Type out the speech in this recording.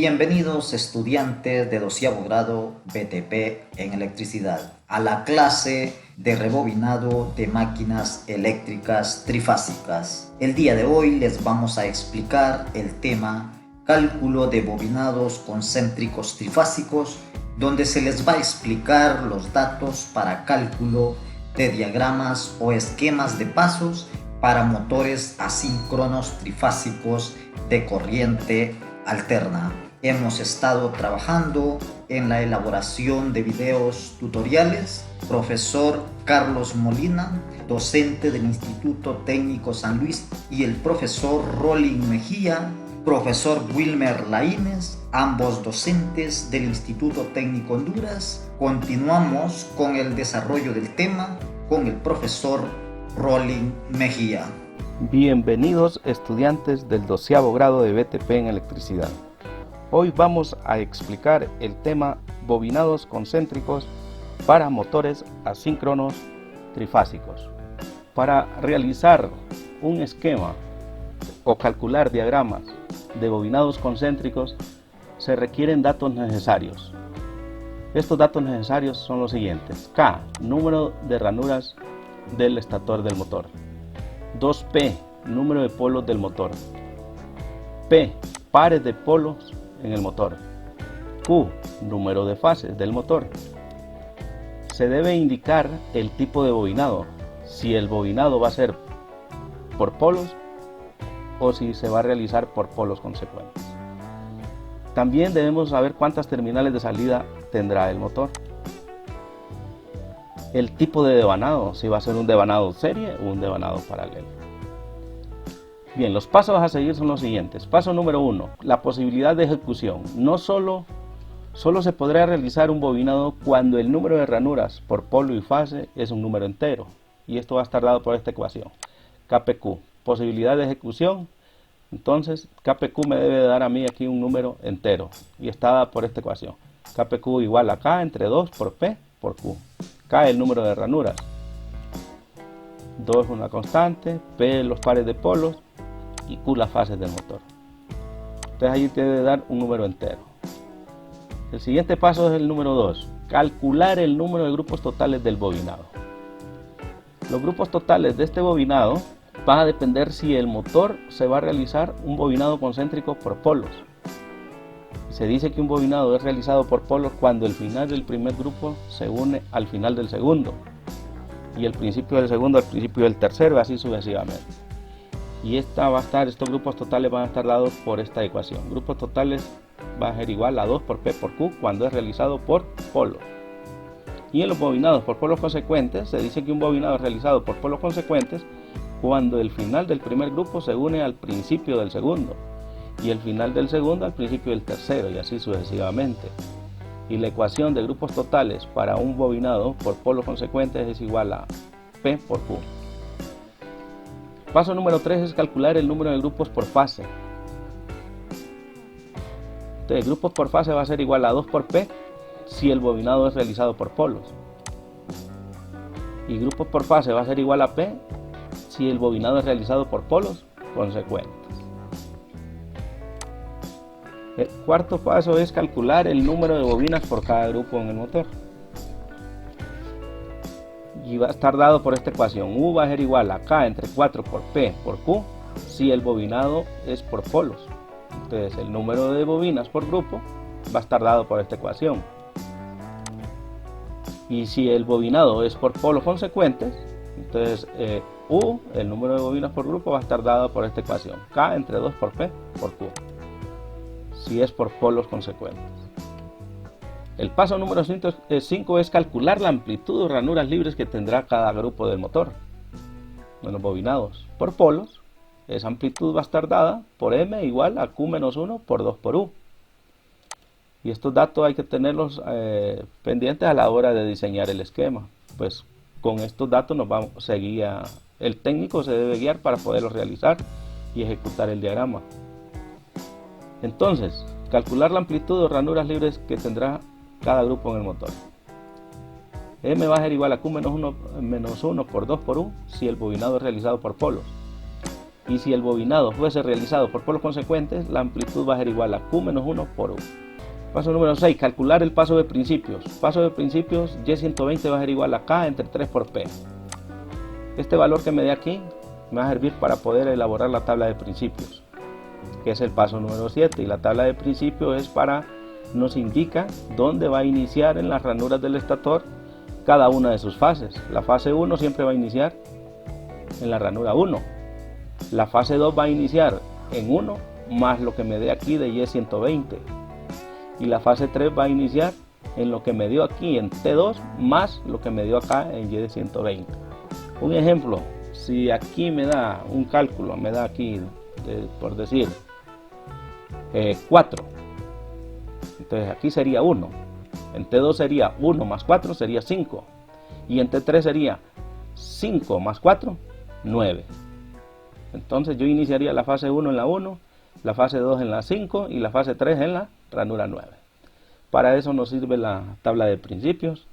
Bienvenidos estudiantes de 12º grado BTP en electricidad a la clase de rebobinado de máquinas eléctricas trifásicas. El día de hoy les vamos a explicar el tema cálculo de bobinados concéntricos trifásicos, donde se les va a explicar los datos para cálculo de diagramas o esquemas de pasos para motores asíncronos trifásicos de corriente alterna. Hemos estado trabajando en la elaboración de videos tutoriales. Profesor Carlos Molina, docente del Instituto Técnico San Luis, y el profesor Rolling Mejía, profesor Wilmer Laínez, ambos docentes del Instituto Técnico Honduras. Continuamos con el desarrollo del tema con el profesor Rolling Mejía. Bienvenidos estudiantes del 12º grado de BTP en electricidad. Hoy vamos a explicar el tema bobinados concéntricos para motores asíncronos trifásicos. Para realizar un esquema o calcular diagramas de bobinados concéntricos se requieren datos necesarios. Estos datos necesarios son los siguientes: K, número de ranuras del estator del motor; 2P, número de polos del motor; P, pares de polos en el motor; Q, número de fases del motor. Se debe indicar el tipo de bobinado, si el bobinado va a ser por polos o si se va a realizar por polos consecuentes. También debemos saber cuántas terminales de salida tendrá el motor. El tipo de devanado, si va a ser un devanado serie o un devanado paralelo. Bien, los pasos a seguir son los siguientes. Paso número 1, la posibilidad de ejecución. No solo se podrá realizar un bobinado cuando el número de ranuras por polo y fase es un número entero. Y esto va a estar dado por esta ecuación. KPQ, posibilidad de ejecución. Entonces, KPQ me debe dar a mí aquí un número entero. Y está dada por esta ecuación. KPQ igual a K entre 2 por P por Q. K el número de ranuras. 2 es una constante, P los pares de polos y Q las fases del motor. Entonces ahí te debe dar un número entero. El siguiente paso es el número 2, calcular el número de grupos totales del bobinado. Los grupos totales de este bobinado van a depender si el motor se va a realizar un bobinado concéntrico por polos. Se dice que un bobinado es realizado por polos cuando el final del primer grupo se une al final del segundo y el principio del segundo al principio del tercero, así sucesivamente. Y estos grupos totales van a estar dados por esta ecuación. Grupos totales va a ser igual a 2 por P por Q cuando es realizado por polos. Y en los bobinados por polos consecuentes se dice que un bobinado es realizado por polos consecuentes cuando el final del primer grupo se une al principio del segundo y el final del segundo al principio del tercero, y así sucesivamente. Y la ecuación de grupos totales para un bobinado por polos consecuentes es igual a P por Q. Paso número 3 es calcular el número de grupos por fase. Entonces, grupos por fase va a ser igual a 2 por P si el bobinado es realizado por polos. Y grupos por fase va a ser igual a P si el bobinado es realizado por polos consecuentes. El cuarto paso es calcular el número de bobinas por cada grupo en el motor. Y va a estar dado por esta ecuación. U va a ser igual a K entre 4 por P por Q si el bobinado es por polos. Entonces el número de bobinas por grupo va a estar dado por esta ecuación. Y si el bobinado es por polos consecuentes, entonces U, el número de bobinas por grupo, va a estar dado por esta ecuación. K entre 2 por P por Q. Si es por polos consecuentes. El paso número 5 es calcular la amplitud de ranuras libres que tendrá cada grupo del motor. En los bobinados por polos, esa amplitud va a estar dada por M igual a Q menos 1 por 2 por U. Y estos datos hay que tenerlos pendientes a la hora de diseñar el esquema. Pues con estos datos el técnico se debe guiar para poderlos realizar y ejecutar el diagrama. Entonces, calcular la amplitud de ranuras libres que tendrá cada grupo en el motor. M va a ser igual a Q menos 1 por 2 por U si el bobinado es realizado por polos. Y si el bobinado fuese realizado por polos consecuentes, la amplitud va a ser igual a Q menos 1 por U. Paso número 6, calcular el paso de principios. Paso de principios, Y120 va a ser igual a K entre 3 por P. Este valor que me dé aquí me va a servir para poder elaborar la tabla de principios, que es el paso número 7. Y la tabla de principios nos indica dónde va a iniciar en las ranuras del estator cada una de sus fases. La fase 1 siempre va a iniciar en la ranura 1. La fase 2 va a iniciar en 1 más lo que me dé aquí de Y120. Y la fase 3 va a iniciar en lo que me dio aquí en T2 más lo que me dio acá en Y120. Un ejemplo, si aquí me da un cálculo, me da aquí, por decir, 4. Entonces aquí sería 1. En T2 sería 1 más 4 sería 5. Y en T3 sería 5 más 4, 9. Entonces yo iniciaría la fase 1 en la 1, la fase 2 en la 5 y la fase 3 en la ranura 9. Para eso nos sirve la tabla de principios.